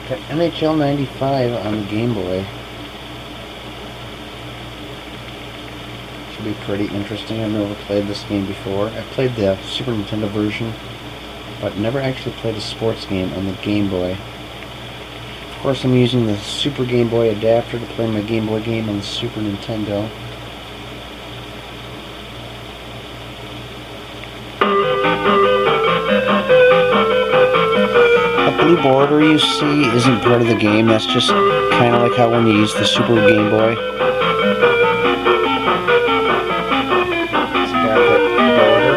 Got NHL 95 on the Game Boy. Should be pretty interesting. I've never played this game before. I played the Super Nintendo version, but never actually played a sports game on the Game Boy. Of course, I'm using the Super Game Boy adapter to play my Game Boy game on the Super Nintendo. The blue border you see isn't part of the game. That's just kind of like how when you use the Super Game Boy. It's got that border.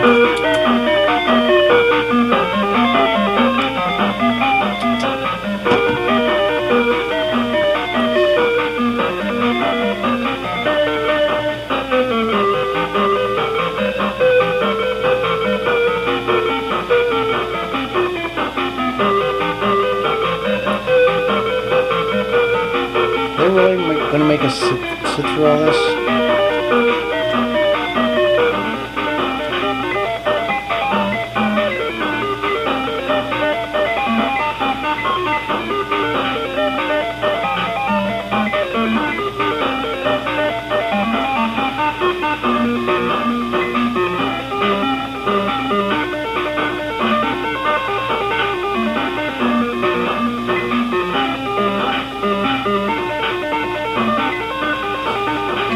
They're really going to make us sit through all this?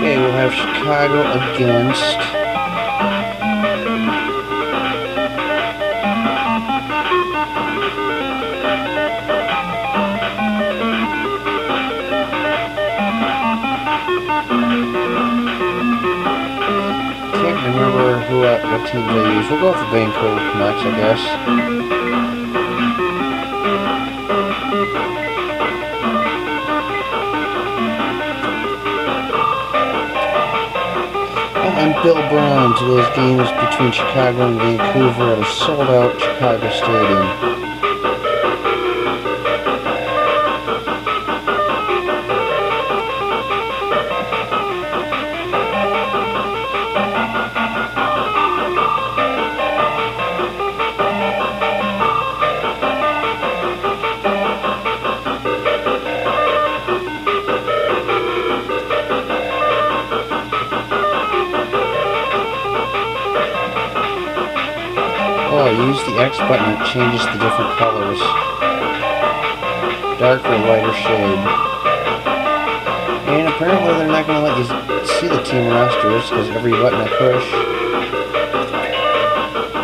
Okay, we'll have Chicago against can't remember what team they use. We'll go with the Vancouver Canucks, I guess. I'm Bill Brown. Today's game is between Chicago and Vancouver at a sold-out Chicago stadium. Oh, I use the X button, it changes the different colors. Darker, lighter shade. And apparently they're not going to let you see the team rosters, because every button I push...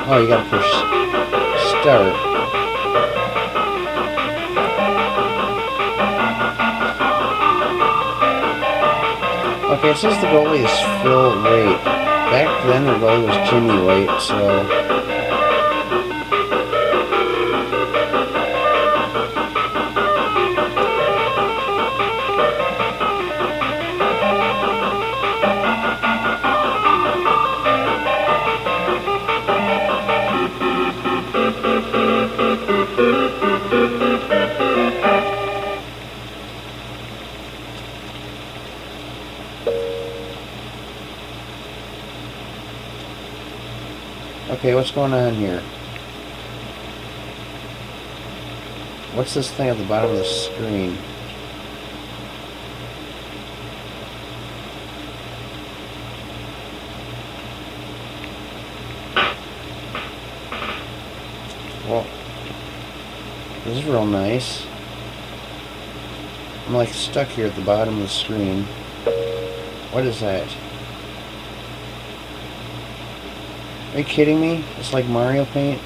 Oh, you gotta push start. Okay, it says the goalie is Phil Waite. Back then the goalie was Jimmy Waite, so... Okay, what's going on here? What's this thing at the bottom of the screen? Well, this is real nice. I'm like stuck here at the bottom of the screen. What is that? Are you kidding me? It's like Mario Paint.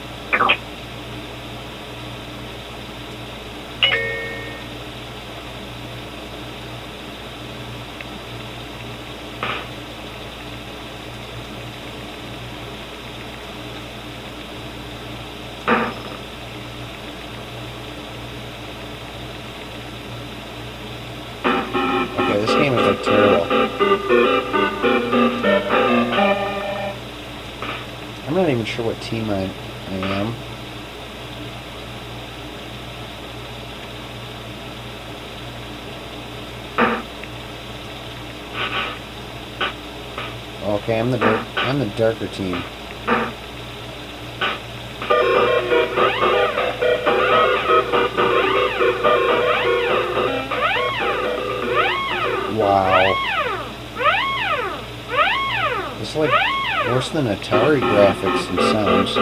Okay, this game is like terrible. I'm not even sure what team I am. Okay, I'm the darker team. worse than Atari graphics and sounds.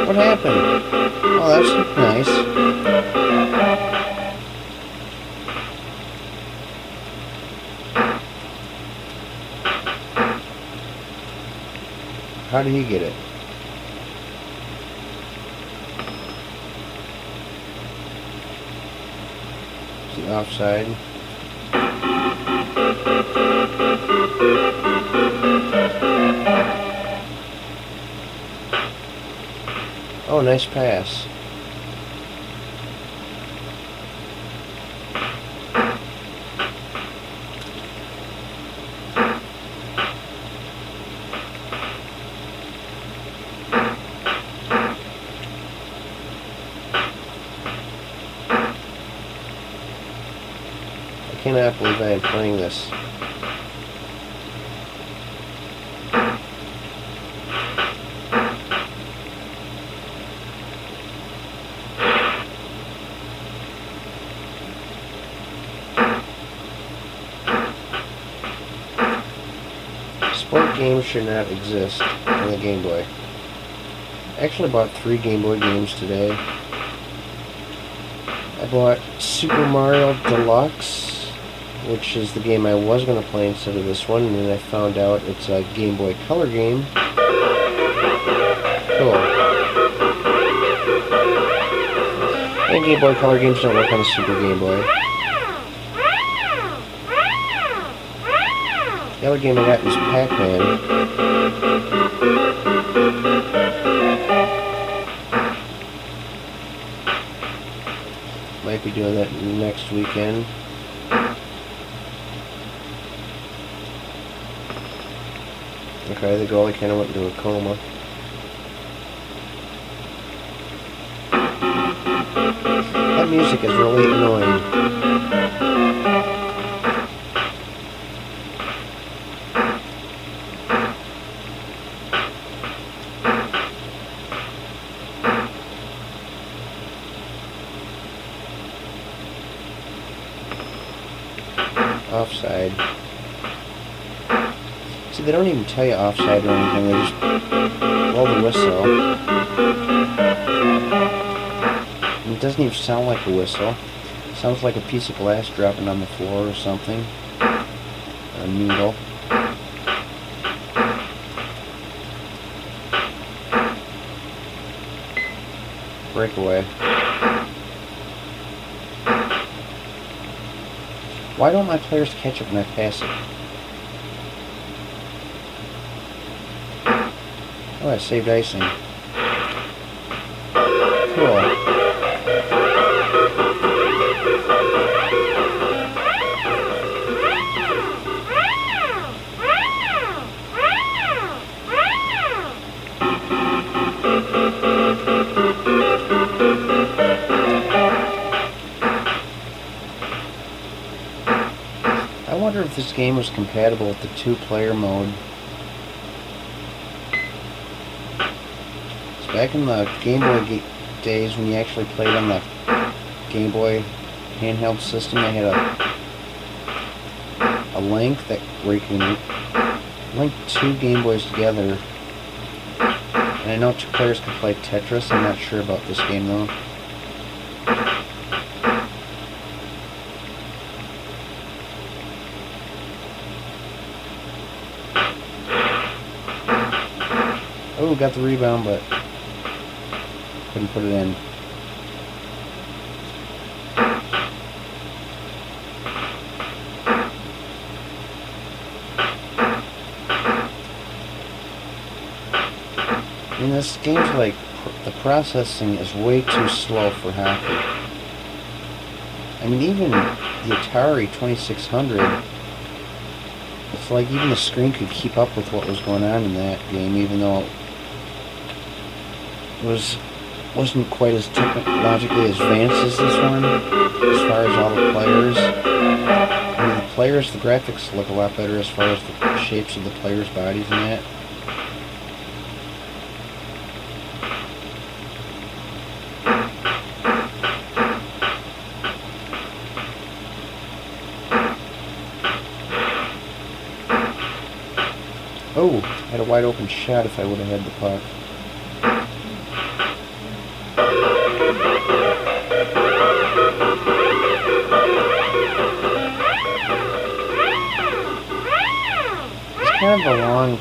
What happened? Oh, that's nice. How did he get it? Is he offside? Oh, nice pass. I cannot believe I am playing this. Sport games should not exist on the Game Boy. I actually bought 3 Game Boy games today. I bought Super Mario Deluxe, which is the game I was going to play instead of this one, and then I found out it's a Game Boy Color game. Cool. And Game Boy Color games don't work on the Super Game Boy. The other game I got was Pac-Man. Might be doing that next weekend. Okay, the goalie kind of went into a coma. That music is really annoying. Offside. See, they don't even tell you offside or anything, they just blow the whistle. And it doesn't even sound like a whistle. It sounds like a piece of glass dropping on the floor or something. A needle. Breakaway. Why don't my players catch it when I pass it? Oh, I saved icing. Cool. I wonder if this game was compatible with the 2-player mode. It's back in the Game Boy days when you actually played on the Game Boy handheld system. They had a link where you can link 2 Game Boys together. And I know 2 players can play Tetris. I'm not sure about this game though. Oh, got the rebound, but couldn't put it in. I mean, this game's like, the processing is way too slow for hockey. I mean, even the Atari 2600, it's like even the screen could keep up with what was going on in that game, even though it wasn't quite as technologically advanced as this one, as far as all the players. I mean, the players, the graphics look a lot better as far as the shapes of the players' bodies and that. Oh, I had a wide open shot if I would have had the puck. It's kind of a long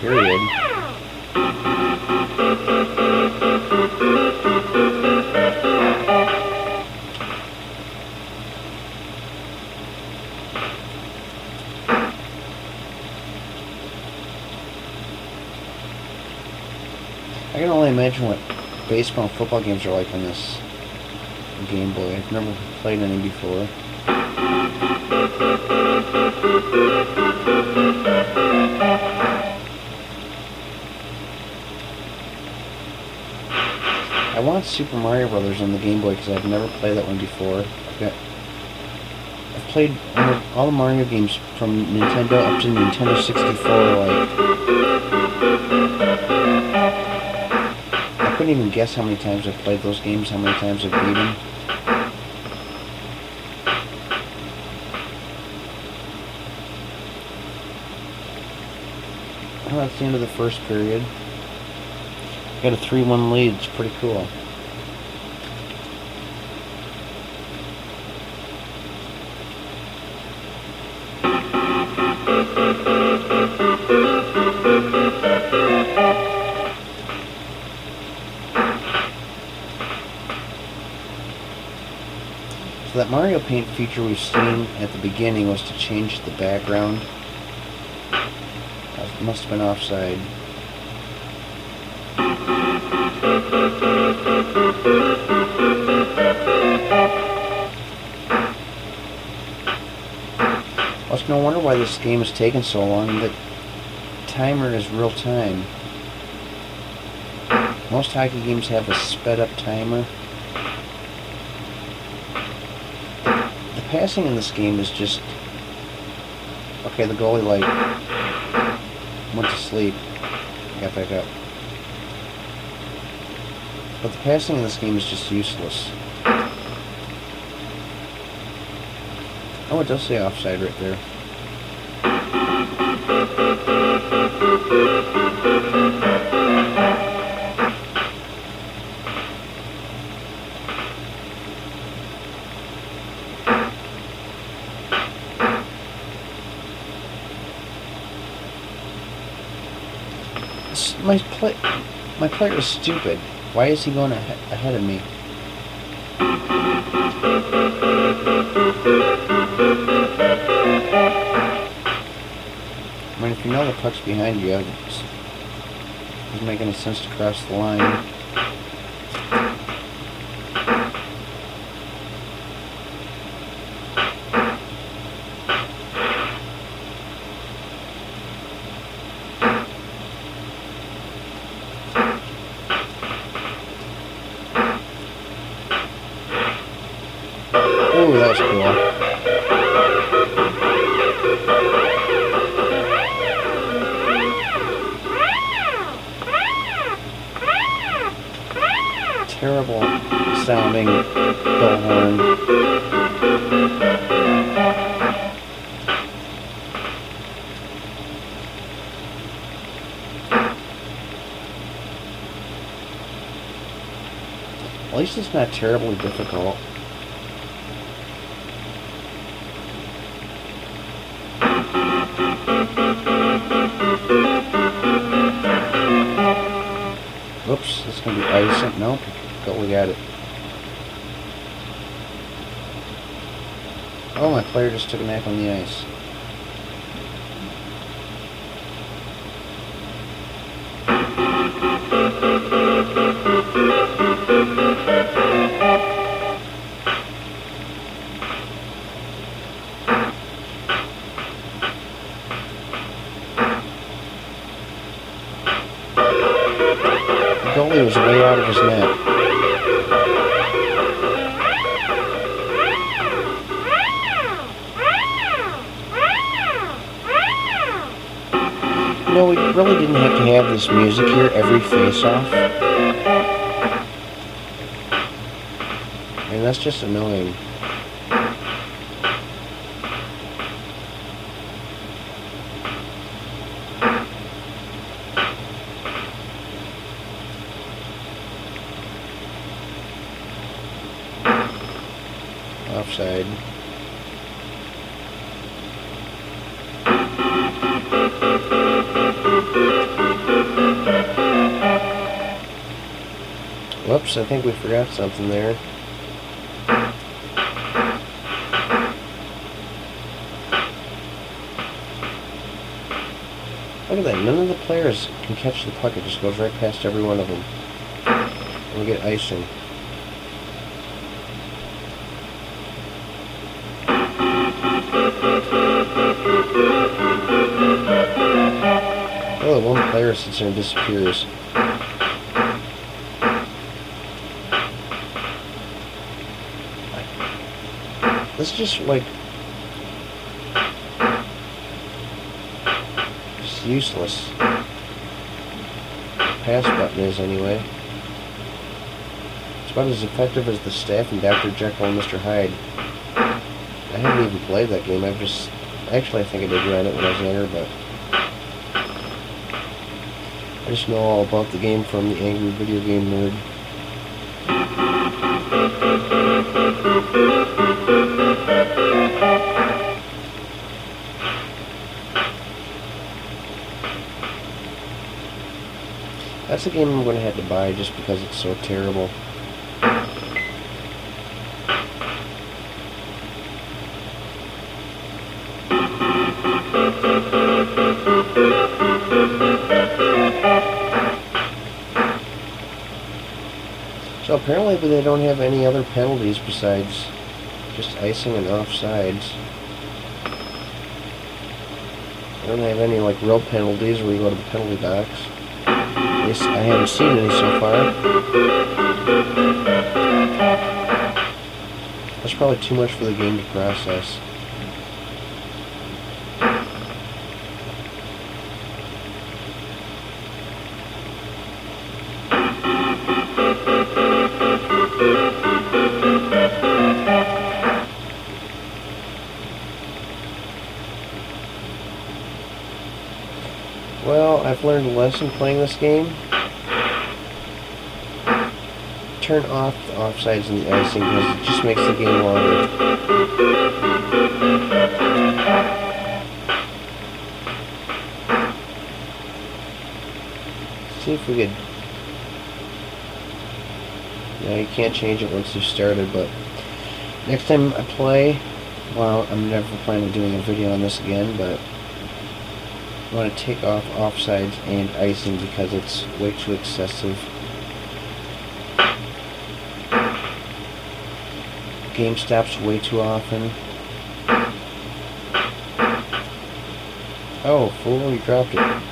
period. I can only imagine what baseball and football games are like on this Game Boy. I've never played any before. I want Super Mario Brothers on the Game Boy because I've never played that one before. I've played all the Mario games from Nintendo up to Nintendo 64. I couldn't even guess how many times I've played those games, how many times I've beat them. Oh, that's the end of the first period. Got a 3-1 lead. It's pretty cool. So that Mario Paint feature we've seen at the beginning was to change the background. That must have been offside. Well, it's no wonder why this game is taking so long. The timer is real time. Most hockey games have a sped up timer. The passing in this game is just... Okay, the goalie went to sleep. Got back up. But the passing in this game is just useless. Oh, it does say offside right there. My player is stupid. Why is he going ahead of me? I mean, if you know the puck's behind you, it doesn't make any sense to cross the line. Ooh, that was cool. Terrible sounding bullhorn. At least it's not terribly difficult. Oops, this is going to be ice. Nope, we got it. Oh, my player just took a nap on the ice. The goalie was way out of his net. No, we really didn't have to have this music here every face-off. I mean, that's just annoying. Offside. Whoops, I think we forgot something there. Look at that, none of the players can catch the puck. It just goes right past every one of them. And we get icing. Oh, one player sits there and disappears. This is just like just useless. Pass button is anyway. It's about as effective as the staff in Dr. Jekyll and Mr. Hyde. I haven't even played that game. Actually I think I did run it when I was younger, but I just know all about the game from the Angry Video Game Nerd. That's a game I'm going to have to buy just because it's so terrible. So apparently they don't have any other penalties besides just icing and offsides. They don't have any like real penalties where you go to the penalty box. At least I haven't seen any so far. That's probably too much for the game to process. Well, I've learned a lesson playing this game. Turn off the offsides and the icing because it just makes the game longer. See if we could... No, you can't change it once you've started, but next time I play, well, I'm never planning on doing a video on this again, but I want to take off offsides and icing because it's way too excessive. Game stops way too often. Oh, fool, you dropped it.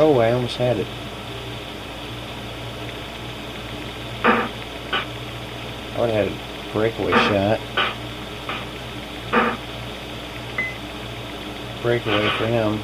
Oh, I almost had it. I would have had a breakaway shot. Breakaway for him.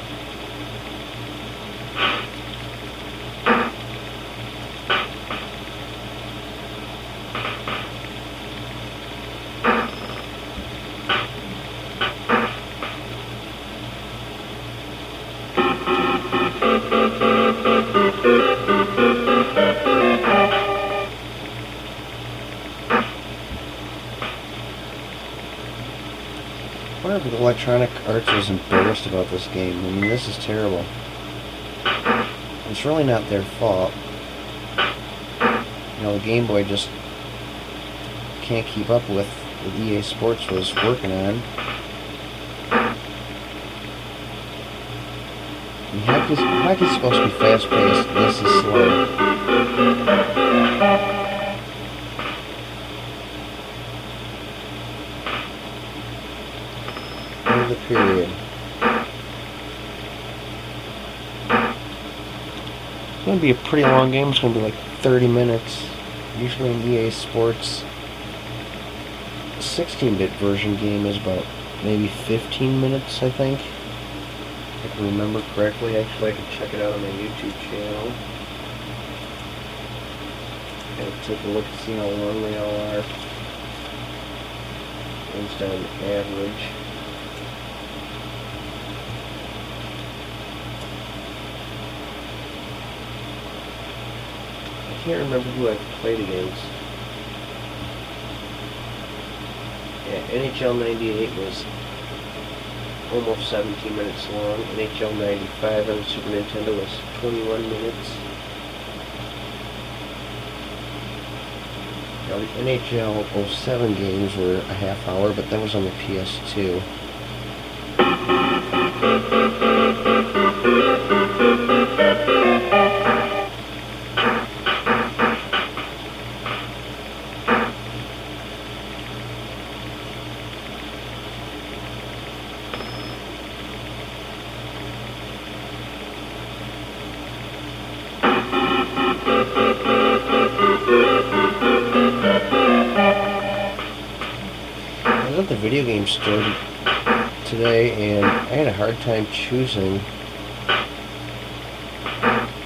I wonder if Electronic Arts was embarrassed about this game. I mean, this is terrible. It's really not their fault. You know, the Game Boy just can't keep up with what EA Sports was working on. I mean, hockey's supposed to be fast-paced, and this is slow. The period. It's going to be a pretty long game. It's going to be like 30 minutes. Usually in EA Sports, the 16-bit version game is about maybe 15 minutes, I think. If I can remember correctly. Actually, I can check it out on my YouTube channel. And take a look and see how long they all are. Based on average. I can't remember who I've played against. Yeah, NHL 98 was almost 17 minutes long. NHL 95 on the Super Nintendo was 21 minutes. Now the NHL 07 games were a half hour, but that was on the PS2. I was at the video game store today, and I had a hard time choosing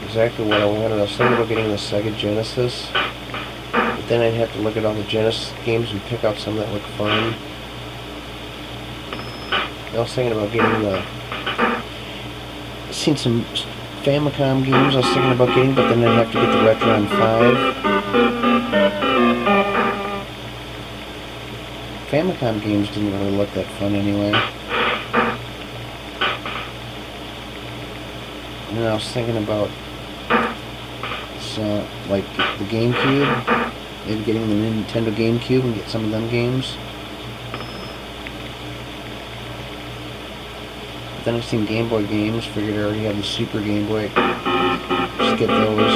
exactly what I wanted. I was thinking about getting the Sega Genesis, but then I'd have to look at all the Genesis games and pick out some that look fun. I was thinking about getting I've seen some Famicom games I was thinking about getting, but then I'd have to get the Retron 5. Famicom games didn't really look that fun anyway. And then I was thinking about like the GameCube, maybe getting the Nintendo GameCube and get some of them games. But then I've seen Game Boy games, figured I already have the Super Game Boy, just get those.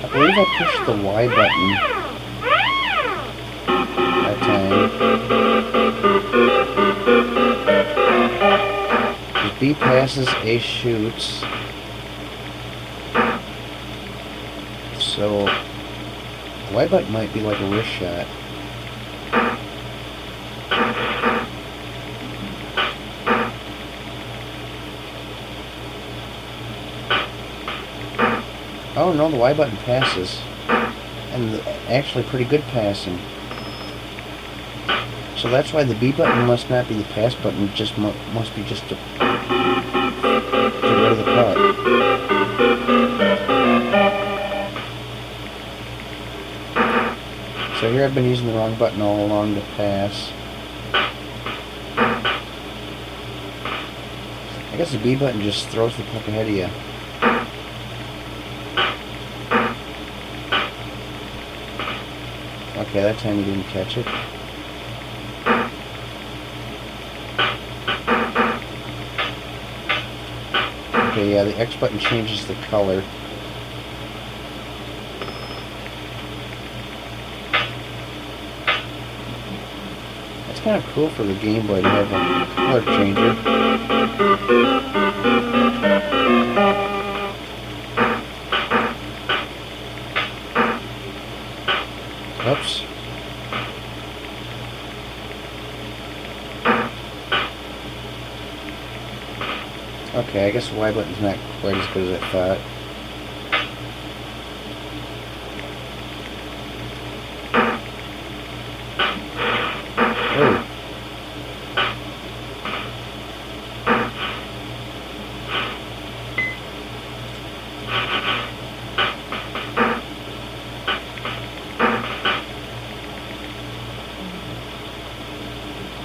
I believe I pushed the Y button that time. Because B passes, A shoots. So the Y button might be like a wrist shot. Oh no, the Y button passes. And actually pretty good passing. So that's why the B button must not be the pass button, it just must be just to get rid of the puck. So here I've been using the wrong button all along to pass. I guess the B button just throws the puck ahead of you. Okay, that time you didn't catch it. Okay, yeah, the X button changes the color. That's kind of cool for the Game Boy to have a color changer. Oops. Okay, I guess the Y button's not quite as good as I thought. Oh.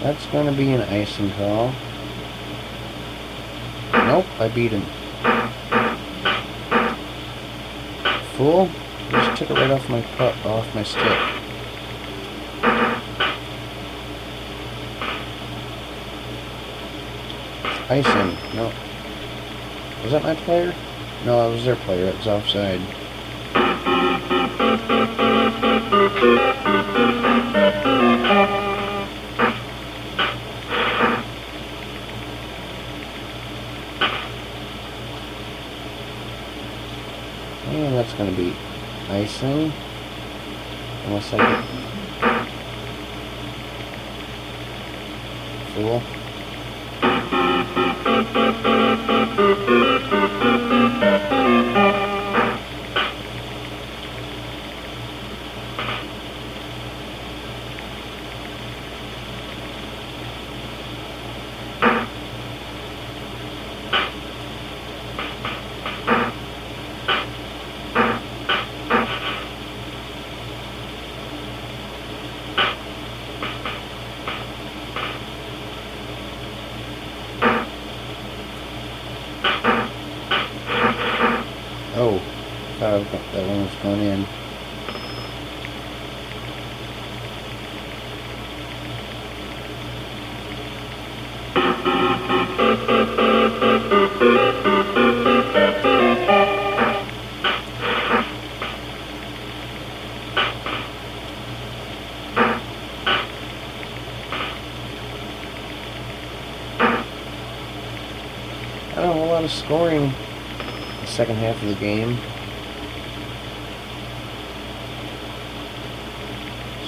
That's going to be an icing call. Nope, I beat him. Fool! Just took it right off my stick. Icing. No. Was that my player? No, that was their player. It was offside. And that's going to be icing. Unless I get... Fool. Oh, thought that one was going in. Not a whole lot of scoring the second half of the game.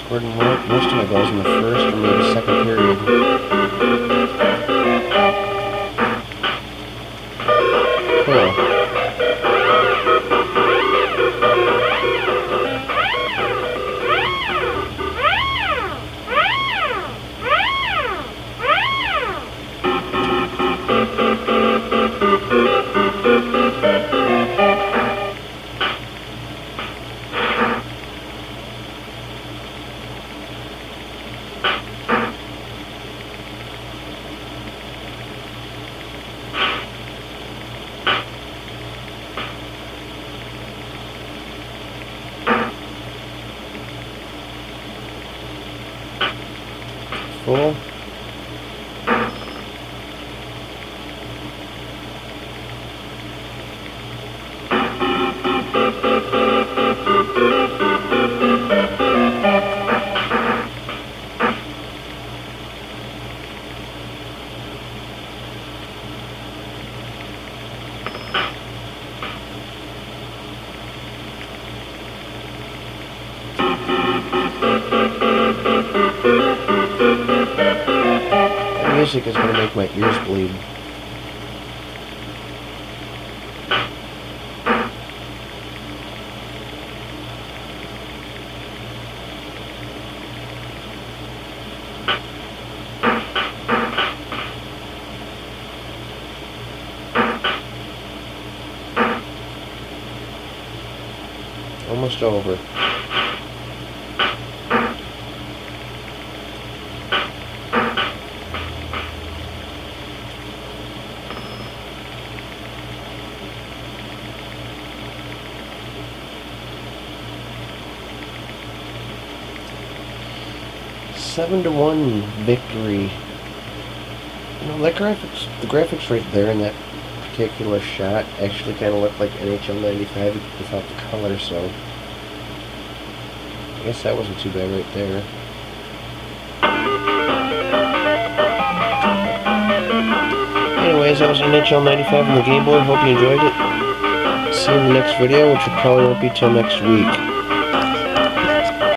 Scored most of my goals in the first or maybe second period. Cool. Full. Music is going to make my ears bleed. Almost over. A 7-1 victory. You know, that the graphics right there in that particular shot actually kind of looked like NHL 95 without the color, so I guess that wasn't too bad right there. Anyways, that was NHL 95 on the Game Boy. Hope you enjoyed it. See you in the next video, which probably won't be till next week.